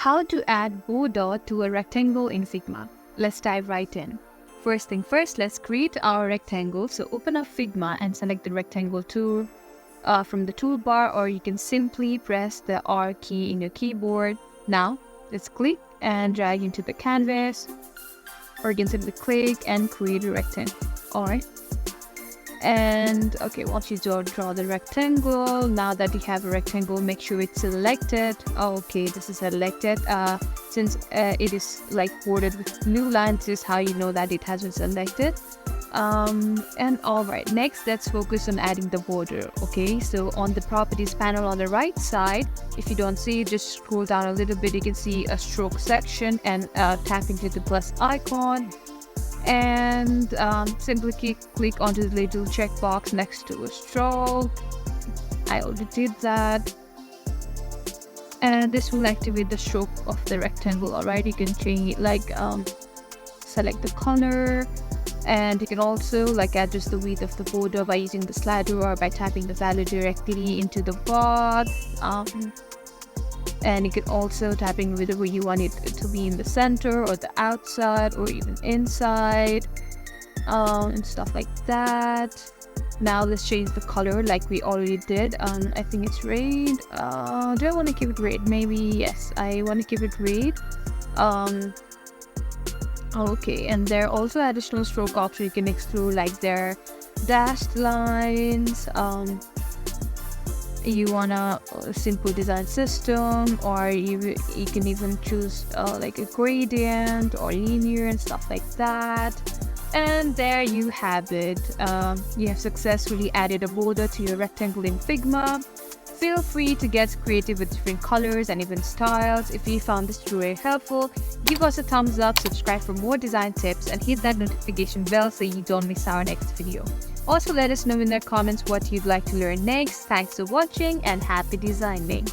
How to add border to a rectangle in Figma. Let's dive right in. First thing first, let's create our rectangle. So open up Figma and select the rectangle tool from the toolbar, or you can simply press the R key in your keyboard. Now let's click and drag into the canvas, or you can simply click and create a rectangle. Alright. And okay, once you draw the rectangle, now that you have a rectangle, make sure it's selected. Okay, this is selected. Since it is like bordered with blue lines, this is how you know that it has been selected. And alright, next let's focus on adding the border. Okay, so on the properties panel on the right side, if you don't see it, just scroll down a little bit. You can see a stroke section, and tap into the plus icon, and simply click onto the little checkbox next to a stroke. I already did that, and this will activate the stroke of the rectangle. Alright, you can change it, like select the color, and you can also like adjust the width of the border by using the slider or by tapping the value directly into the bar. And you can also tapping whether you want it to be in the center or the outside or even inside, and stuff like that. Now let's change the color like we already did. I think it's red. Do I want to keep it red? Maybe yes, I want to keep it red. Okay, and there are also additional stroke options you can explore, like their dashed lines. You want a simple design system, or you can even choose like a gradient or linear and stuff like that. And there you have it. You have successfully added a border to your rectangle in Figma. Feel free to get creative with different colors and even styles. If you found this tutorial helpful, give us a thumbs up, subscribe for more design tips, and hit that notification bell so you don't miss our next video. Also, let us know in the comments what you'd like to learn next. Thanks for watching and happy designing.